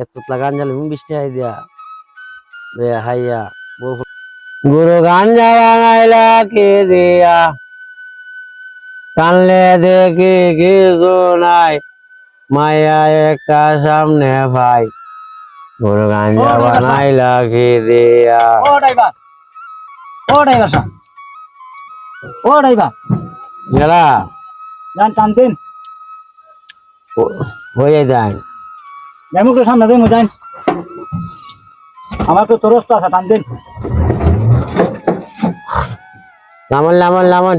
এতলা গাঞ্জাল বৃষ্টি হাই দিয়া রে হাইয়া গুরু গাঞ্জা বানাইলা কে দিয়া কানলে দেখি কিছু নাই মায়া একটা সামনে ভাই গুরু গাঞ্জা বানাইলা কে দিয়া ও ড্রাইভার সাহেব ও ড্রাইভার গেলা যান টানতেন হয়ে যায় যেমন তো সামনে দেন যান আমার তো তরস্ত আছে টানতেন লামন লামন লামন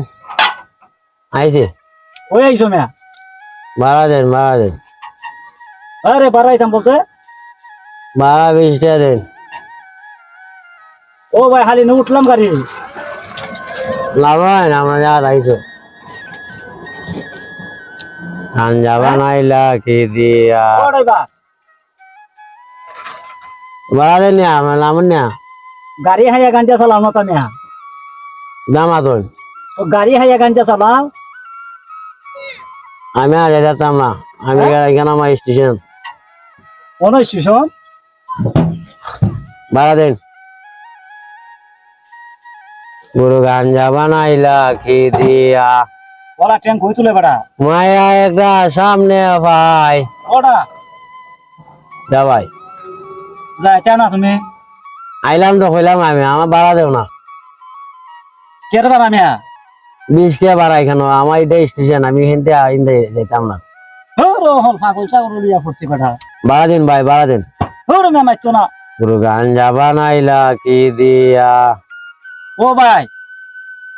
আইছে ওই আইসো মেয়া বাড়া দেন আরে বাড়াইতাম বলতে 12-20 টাকা দেন ও ভাই হালি নে উঠলাম গাড়ি লামন আমরা যা আইছো গাঞ্জা বানাইলা কে দিয়া ও ড্রাইভার বাড়া দেন না আমরা লামন না গাড়ি হাইয়া গাঞ্জা চালাও না মেয়া দামাতন তো গাড়ি হাইয়া গাঞ্জা চালাও আমি আর যেতাম না আমি এখানে আমার স্টেশন কোন স্টেশন বাড়া দেন গুরু গাঞ্জা বানাইলা কে দিয়া ওলা ট্রেন কই তুলে বেড়া মায়া একটা সামনে ভাই ওটা যা ভাই যাইতা না তুমি আইলাম তো কইলাম আমি আমার বাড়া দেও না কেটে বাড়া মেয়া 20 টাকা বাড়া এখানে আমার এটা স্টেশন আমি এখানতে আইন্দে যেতাম না হল পাগল ছাগল লিয়া পড়ছি বেটা বাড়া দিন ভাই বাড়া দিন মেয়া মাইতো না গুরু গাঞ্জা বানাইলা কি দিয়া ও ভাই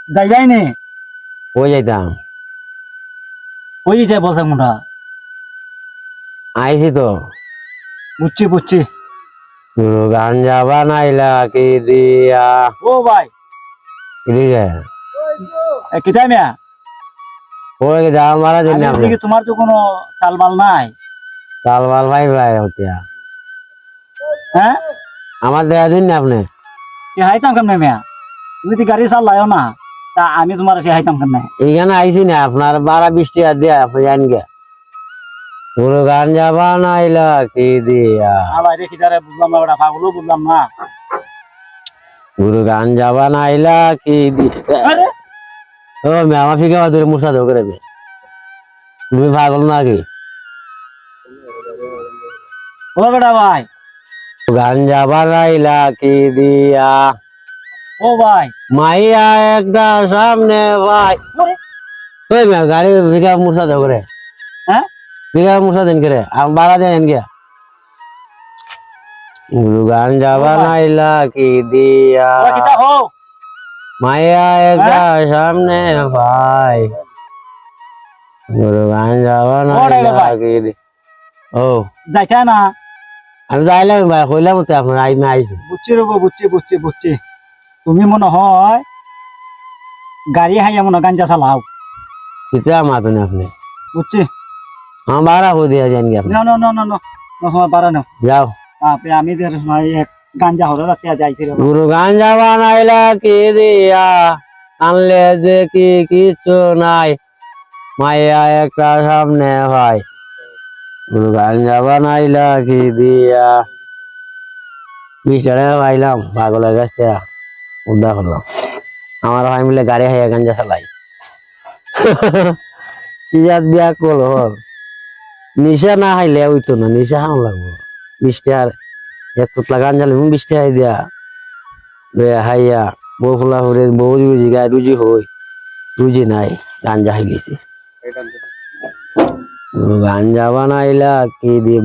যাইবাই নে কই যাইতাম কই যাই বলছে মুন্ডা আইছি তো বুঝছি গুরু গাঞ্জা বানাইলা কি দিয়া ও ভাই এদিকে কিতাই মেয়া ওই দাম বাড়া দিন না আপনি এদিকে তোমার তো কোনো তালবাল নাই তাল বাল ভাই ভাই হতিয়া হ্যাঁ আমার দেয়া দিন না আপনি কি হাইতাম কেমনে মেয়া তুমি তো গাড়ি চালাও না তা আমি তোমার কি হাইতাম কেমনে এইখানে আইছি না আপনার 12-20 টাকা দিয়া আপনি জান গে গুরু গাঞ্জা বানাইলা কি দিয়া আবার রেখি যারে বুঝলাম না বেটা পাগলও বুঝলাম না গুরু গাঞ্জা বানাইলা কি দিয়া আরে ও মে আমার ফিকে ধরে মুসা দাও করে তুমি পাগল নাকি ও বেটা ভাই গাঞ্জা বানাইলা কি দিয়া ও ভাই মাইয়া একটা সামনে ভাই ওরে, ওই মে গাড়ি ফিকে মুসা দাও করে হ্যাঁ ফিকে মুসা দেন করে আমি বাড়া দেন গিয়া গুরু গাঞ্জা বানাইলা কি দিয়া ওরা কিতা হো মায়া একটা সামনে ভাই গুরু গাঞ্জা বানাইলা কি দিয়া ও যাইতা না আমি যাইলাম ভাই কইলাম তো আপনার আমি আইছি বুঝছি রবো বুঝছি তুমি মনে হয় গাড়ি হাইয়া মনে গাঞ্জা চালাও কিতা মাতুন আপনি বুঝছি আমার বাড়া হয়ে দিয়া যান গে আপনি না সময় পারা না যাও আমি গাঞ্জা হরে রাখতে যাইছি রে গুরু গাঞ্জা বানাইলা কি দিয়া আনলে যে কি কিছু নাই মায়া একটা সামনে ভাই গুরু গাঞ্জা বানাইলা কি দিয়া 20 টাকা পাইলাম পাগলের কাছ থেকে উদ্ধার করলাম আমার ভাই মিলে গাড়ি হাইয়া গাঞ্জা চালাই ইয়াদ বিয়া কল হল নিশা না হাইলে ওইতো না নিশা হাম লাগবো 20 টাকার এক পুতলা গাঞ্জা লিখুন 20 টাকা দিয়া রে হাইয়া বউ ফুলা হরে বউ রুজি গায়ে রুজি হই রুজি নাই গাঞ্জা হাই গেছে গাঞ্জা বানাইলা কি দিয়ে